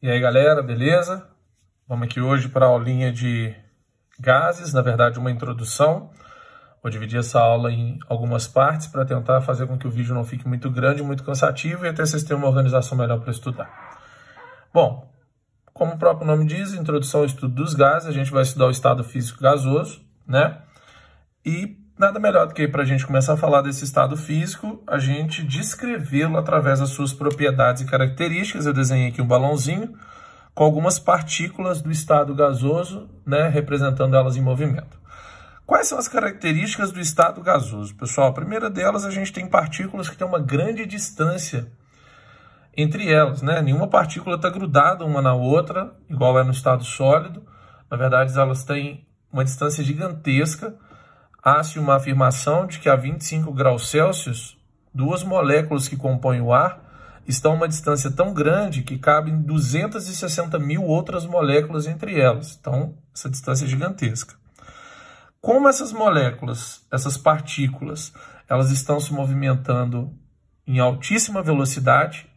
E aí galera, beleza? Vamos aqui hoje para a aulinha de gases, na verdade uma introdução. Vou dividir essa aula em algumas partes para tentar fazer com que o vídeo não fique muito grande, muito cansativo e até vocês tenham uma organização melhor para estudar. Bom, como o próprio nome diz, introdução ao estudo dos gases, a gente vai estudar o estado físico gasoso, né? E nada melhor do que para a gente começar a falar desse estado físico, a gente descrevê-lo através das suas propriedades e características. Eu desenhei aqui um balãozinho com algumas partículas do estado gasoso, né, representando elas em movimento. Quais são as características do estado gasoso? Pessoal, a primeira delas, a gente tem partículas que têm uma grande distância entre elas, né? Nenhuma partícula está grudada uma na outra, igual é no estado sólido. Na verdade, elas têm uma distância gigantesca. Há-se uma afirmação de que a 25 graus Celsius, duas moléculas que compõem o ar estão a uma distância tão grande que cabem 260 mil outras moléculas entre elas. Então, essa distância é gigantesca. Como essas moléculas, essas partículas, elas estão se movimentando em altíssima velocidade,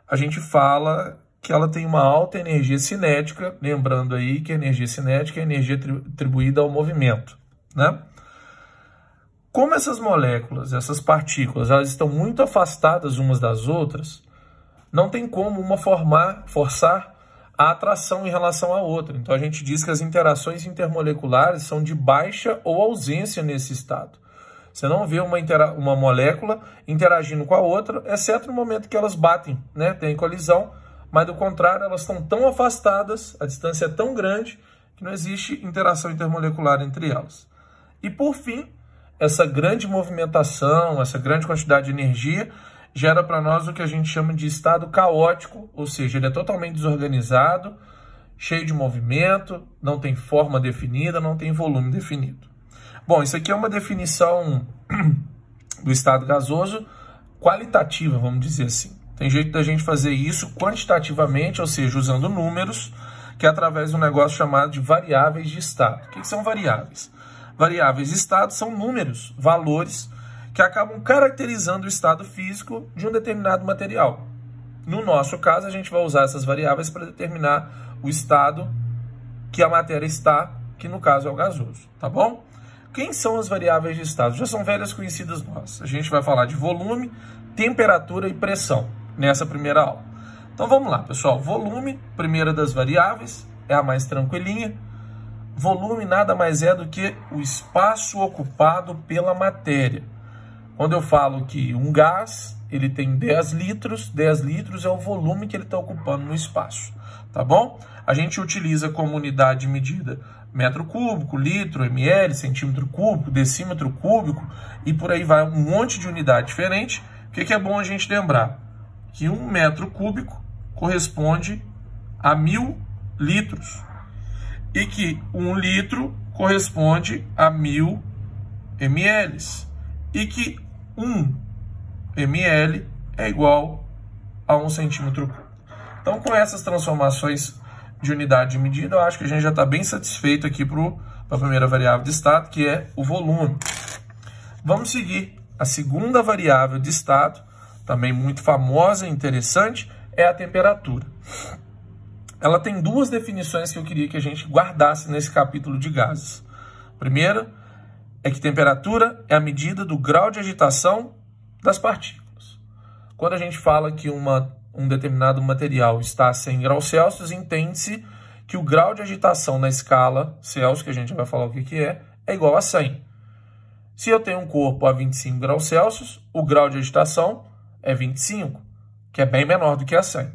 a gente fala que ela tem uma alta energia cinética, lembrando aí que a energia cinética é a energia atribuída ao movimento, né? Como essas moléculas, essas partículas, elas estão muito afastadas umas das outras, não tem como uma forçar a atração em relação à outra. Então a gente diz que as interações intermoleculares são de baixa ou ausência nesse estado. Você não vê uma molécula interagindo com a outra, exceto no momento que elas batem, né? Tem colisão, mas do contrário, elas estão tão afastadas, a distância é tão grande, que não existe interação intermolecular entre elas. E por fim, essa grande movimentação, essa grande quantidade de energia, gera para nós o que a gente chama de estado caótico, ou seja, ele é totalmente desorganizado, cheio de movimento, não tem forma definida, não tem volume definido. Bom, isso aqui é uma definição do estado gasoso qualitativa, vamos dizer assim. Tem jeito da gente fazer isso quantitativamente, ou seja, usando números, que é através de um negócio chamado de variáveis de estado. O que são variáveis? Variáveis de estado são números, valores, que acabam caracterizando o estado físico de um determinado material. No nosso caso, a gente vai usar essas variáveis para determinar o estado que a matéria está, que no caso é o gasoso, tá bom? Quem são as variáveis de estado? Já são velhas conhecidas nossas. A gente vai falar de volume, temperatura e pressão nessa primeira aula. Então vamos lá, pessoal. Volume, primeira das variáveis, é a mais tranquilinha. Volume nada mais é do que o espaço ocupado pela matéria. Quando eu falo que um gás, ele tem 10 litros é o volume que ele está ocupando no espaço, tá bom? A gente utiliza como unidade de medida metro cúbico, litro, ml, centímetro cúbico, decímetro cúbico e por aí vai, um monte de unidade diferente. O que é bom a gente lembrar? Que 1 metro cúbico corresponde a 1000 litros. E que 1 litro corresponde a 1000 ml. E que 1 ml é igual a 1 centímetro cúbico. Então, com essas transformações de unidade de medida, eu acho que a gente já está bem satisfeito aqui para a primeira variável de estado, que é o volume. Vamos seguir. A segunda variável de estado, também muito famosa e interessante, é a temperatura. Ela tem duas definições que eu queria que a gente guardasse nesse capítulo de gases. A primeira é que temperatura é a medida do grau de agitação das partículas. Quando a gente fala que um determinado material está a 100 graus Celsius, entende-se que o grau de agitação na escala Celsius, que a gente vai falar o que é igual a 100. Se eu tenho um corpo a 25 graus Celsius, o grau de agitação é 25, que é bem menor do que a 100.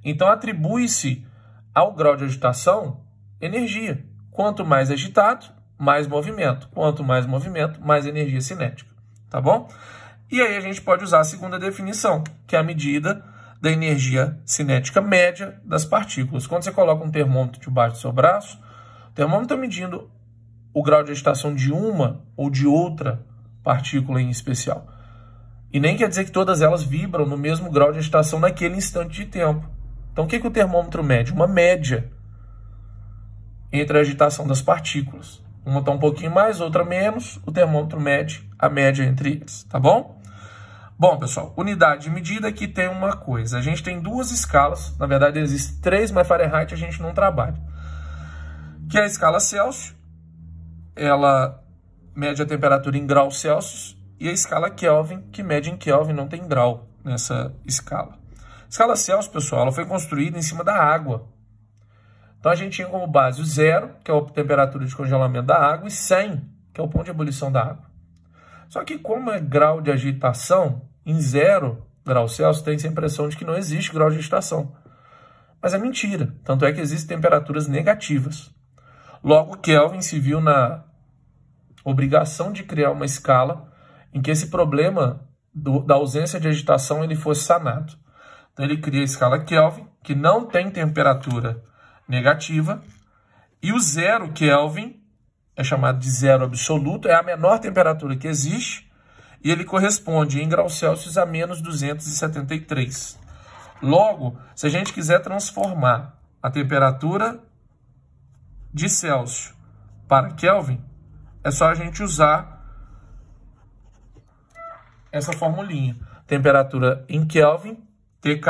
Então, atribui-se ao grau de agitação energia. Quanto mais agitado, mais movimento. Quanto mais movimento, mais energia cinética. Tá bom? E aí a gente pode usar a segunda definição, que é a medida da energia cinética média das partículas. Quando você coloca um termômetro debaixo do seu braço, o termômetro está medindo o grau de agitação de uma ou de outra partícula em especial. E nem quer dizer que todas elas vibram no mesmo grau de agitação naquele instante de tempo. Então, o que o termômetro mede? Uma média entre a agitação das partículas. Uma está um pouquinho mais, outra menos. O termômetro mede a média entre eles, tá bom? Bom, pessoal, unidade de medida aqui tem uma coisa. A gente tem duas escalas, na verdade existem três, mas Fahrenheit a gente não trabalha. Que é a escala Celsius, ela mede a temperatura em graus Celsius, e a escala Kelvin, que mede em Kelvin, não tem grau nessa escala. A escala Celsius, pessoal, ela foi construída em cima da água. Então a gente tinha como base o 0, que é a temperatura de congelamento da água, e 100, que é o ponto de ebulição da água. Só que como é grau de agitação, em 0 graus Celsius tem essa impressão de que não existe grau de agitação. Mas é mentira, tanto é que existem temperaturas negativas. Logo, Kelvin se viu na obrigação de criar uma escala em que esse problema da ausência de agitação ele fosse sanado. Então ele cria a escala Kelvin, que não tem temperatura negativa, e o 0 Kelvin é chamado de zero absoluto, é a menor temperatura que existe, e ele corresponde em graus Celsius a menos 273. Logo, se a gente quiser transformar a temperatura de Celsius para Kelvin, é só a gente usar essa formulinha. Temperatura em Kelvin, TK,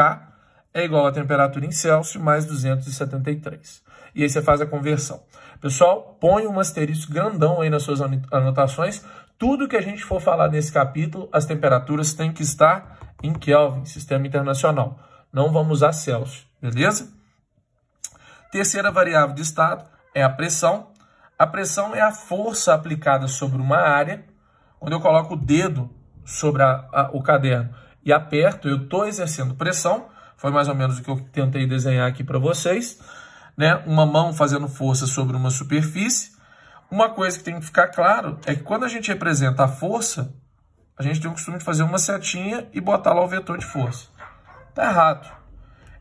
é igual a temperatura em Celsius mais 273. E aí você faz a conversão. Pessoal, põe um asterisco grandão aí nas suas anotações. Tudo que a gente for falar nesse capítulo, as temperaturas têm que estar em Kelvin, sistema internacional. Não vamos usar Celsius, beleza? Terceira variável de estado é a pressão. A pressão é a força aplicada sobre uma área. Quando eu coloco o dedo sobre o caderno e aperto, eu estou exercendo pressão. Foi mais ou menos o que eu tentei desenhar aqui para vocês, né? Uma mão fazendo força sobre uma superfície. Uma coisa que tem que ficar claro é que quando a gente representa a força, a gente tem o costume de fazer uma setinha e botar lá o vetor de força. Está errado.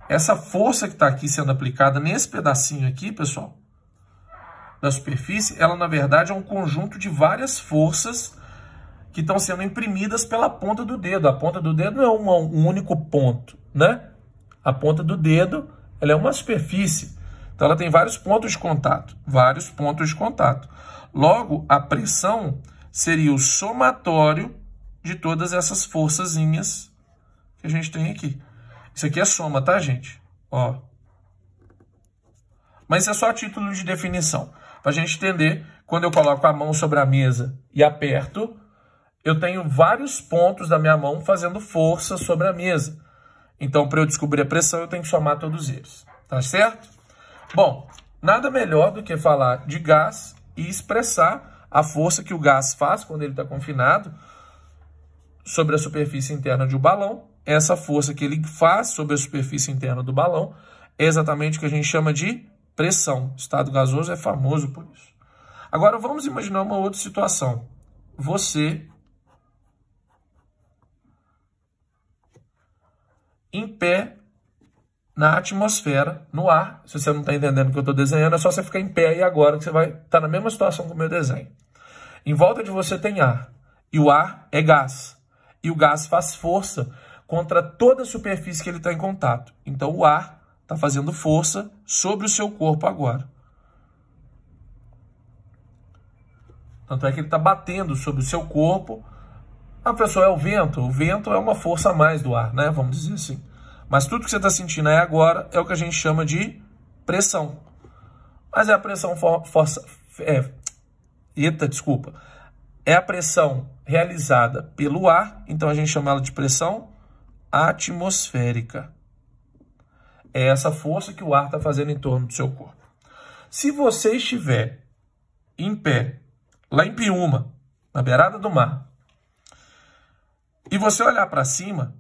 Essa força que está aqui sendo aplicada nesse pedacinho aqui, pessoal, da superfície, ela na verdade é um conjunto de várias forças que estão sendo imprimidas pela ponta do dedo. A ponta do dedo não é um único ponto, né? A ponta do dedo, ela é uma superfície. Então ela tem vários pontos de contato. Vários pontos de contato. Logo, a pressão seria o somatório de todas essas forçazinhas que a gente tem aqui. Isso aqui é soma, tá, gente? Ó. Mas isso é só a título de definição. Para a gente entender, quando eu coloco a mão sobre a mesa e aperto, eu tenho vários pontos da minha mão fazendo força sobre a mesa. Então, para eu descobrir a pressão, eu tenho que somar todos eles. Tá certo? Bom, nada melhor do que falar de gás e expressar a força que o gás faz quando ele está confinado sobre a superfície interna de um balão. Essa força que ele faz sobre a superfície interna do balão é exatamente o que a gente chama de pressão. O estado gasoso é famoso por isso. Agora, vamos imaginar uma outra situação. Você em pé na atmosfera, no ar. Se você não está entendendo o que eu estou desenhando, é só você ficar em pé aí agora, que você vai estar na mesma situação que o meu desenho. Em volta de você tem ar, e o ar é gás. E o gás faz força contra toda a superfície que ele está em contato. Então, o ar está fazendo força sobre o seu corpo agora. Tanto é que ele está batendo sobre o seu corpo. A pessoa é o vento. O vento é uma força a mais do ar, né? Vamos dizer assim. Mas tudo que você está sentindo aí agora é o que a gente chama de pressão. Mas é a pressão É a pressão realizada pelo ar, então a gente chama ela de pressão atmosférica. É essa força que o ar está fazendo em torno do seu corpo. Se você estiver em pé, lá em Piúma, na beirada do mar, e você olhar para cima,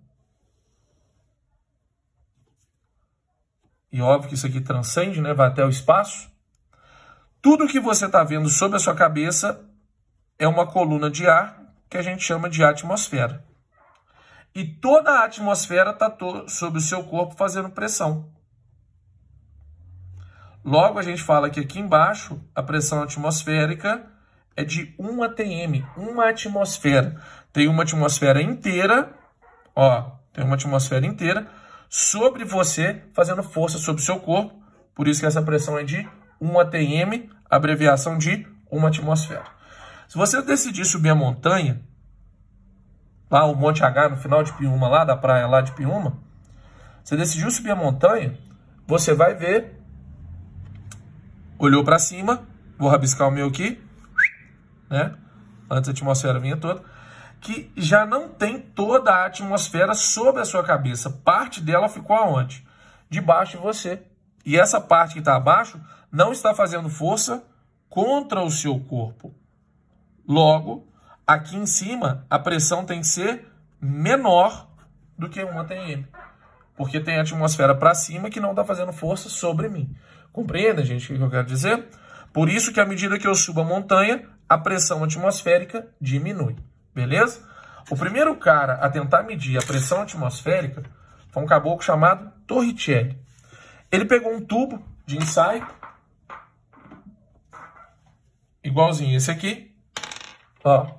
e óbvio que isso aqui transcende, né? Vai até o espaço. Tudo que você está vendo sobre a sua cabeça é uma coluna de ar que a gente chama de atmosfera. E toda a atmosfera está sobre o seu corpo fazendo pressão. Logo, a gente fala que aqui embaixo, a pressão atmosférica é de 1 atm, uma atmosfera. Tem uma atmosfera inteira, ó, tem uma atmosfera inteira sobre você, fazendo força sobre o seu corpo. Por isso que essa pressão é de 1 atm, abreviação de uma atmosfera. Se você decidir subir a montanha, lá o Monte H, no final de Piúma, lá da praia lá de Piúma, você decidiu subir a montanha, você vai ver, olhou para cima, vou rabiscar o meu aqui, né? Antes a atmosfera vinha toda, que já não tem toda a atmosfera sobre a sua cabeça. Parte dela ficou aonde? Debaixo de você. E essa parte que está abaixo não está fazendo força contra o seu corpo. Logo, aqui em cima, a pressão tem que ser menor do que 1 atm. Porque tem a atmosfera para cima que não está fazendo força sobre mim. Compreende, gente, o que eu quero dizer? Por isso que à medida que eu subo a montanha, a pressão atmosférica diminui. Beleza? O primeiro cara a tentar medir a pressão atmosférica foi um caboclo chamado Torricelli. Ele pegou um tubo de ensaio, igualzinho esse aqui, ó,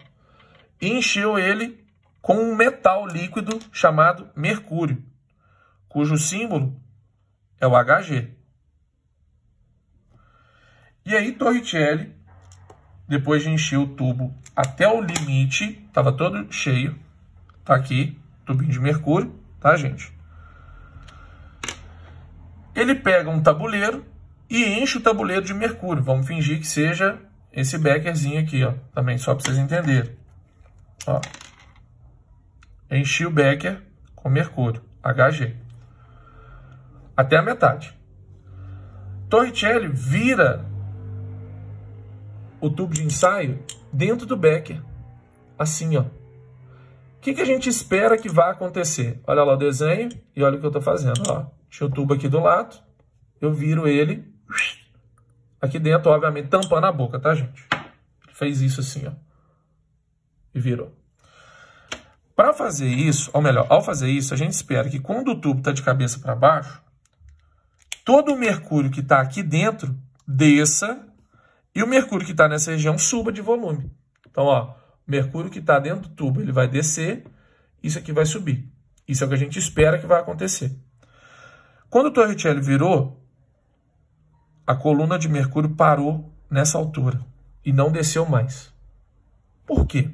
e encheu ele com um metal líquido chamado mercúrio, cujo símbolo é o Hg. E aí Torricelli, depois de encher o tubo até o limite, estava todo cheio, tá aqui, tubinho de mercúrio, tá, gente? Ele pega um tabuleiro e enche o tabuleiro de mercúrio. Vamos fingir que seja esse bekerzinho aqui, ó, também só para vocês entenderem. Ó. Enchi o beker com mercúrio, Hg, até a metade. Torricelli vira o tubo de ensaio dentro do beker, assim, ó. O que a gente espera que vá acontecer? Olha lá o desenho e olha o que eu estou fazendo, ó. Tinha o tubo aqui do lado, eu viro ele aqui dentro, obviamente, tampando a boca, tá, gente? Ele fez isso assim, ó, e virou. Para fazer isso, ou melhor, ao fazer isso, a gente espera que quando o tubo está de cabeça para baixo, todo o mercúrio que está aqui dentro desça e o mercúrio que está nessa região suba de volume. Então, ó, o mercúrio que está dentro do tubo, ele vai descer, isso aqui vai subir. Isso é o que a gente espera que vai acontecer. Quando o Torricelli virou, a coluna de mercúrio parou nessa altura e não desceu mais. Por quê?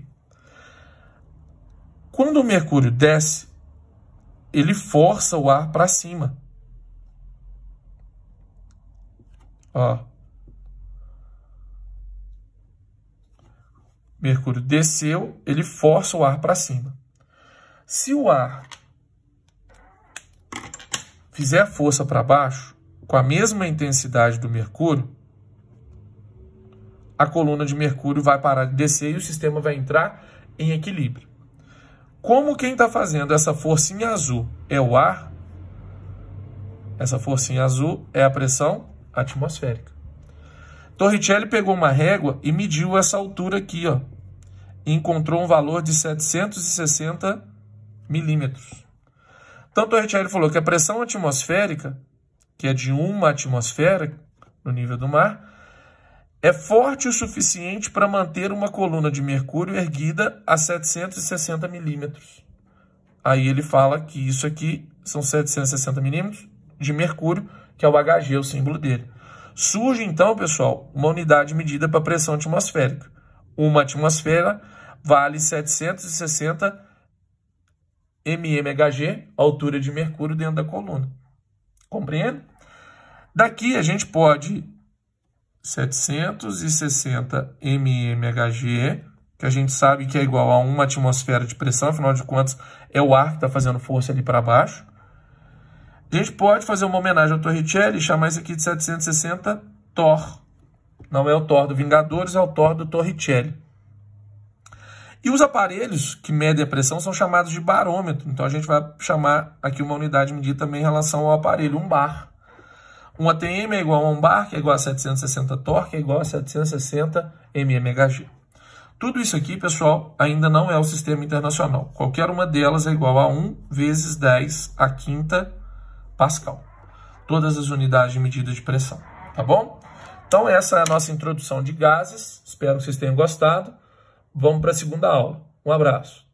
Quando o mercúrio desce, ele força o ar para cima. Ó. Mercúrio desceu, ele força o ar para cima. Se o ar fizer força para baixo, com a mesma intensidade do mercúrio, a coluna de mercúrio vai parar de descer e o sistema vai entrar em equilíbrio. Como quem está fazendo essa forcinha azul é o ar, essa forcinha azul é a pressão atmosférica. Torricelli pegou uma régua e mediu essa altura aqui, ó, e encontrou um valor de 760 milímetros. Então, Torricelli falou que a pressão atmosférica, que é de 1 atmosfera no nível do mar, é forte o suficiente para manter uma coluna de mercúrio erguida a 760 milímetros. Aí ele fala que isso aqui são 760 milímetros de mercúrio, que é o Hg, o símbolo dele. Surge, então, pessoal, uma unidade medida para pressão atmosférica. Uma atmosfera vale 760 mmHg, altura de mercúrio dentro da coluna. Compreende? Daqui a gente pode 760 mmHg, que a gente sabe que é igual a 1 atmosfera de pressão, afinal de contas é o ar que está fazendo força ali para baixo. A gente pode fazer uma homenagem ao Torricelli e chamar isso aqui de 760 Thor. Não é o Thor do Vingadores, é o Thor do Torricelli. E os aparelhos que medem a pressão são chamados de barômetro. Então a gente vai chamar aqui uma unidade medida também em relação ao aparelho, um bar. Um ATM é igual a um bar, que é igual a 760 Thor, que é igual a 760 mmHg. Tudo isso aqui, pessoal, ainda não é o sistema internacional. Qualquer uma delas é igual a 1 vezes 10 a quinta Pascal. Todas as unidades de medida de pressão, tá bom? Então essa é a nossa introdução de gases. Espero que vocês tenham gostado. Vamos para a segunda aula. Um abraço.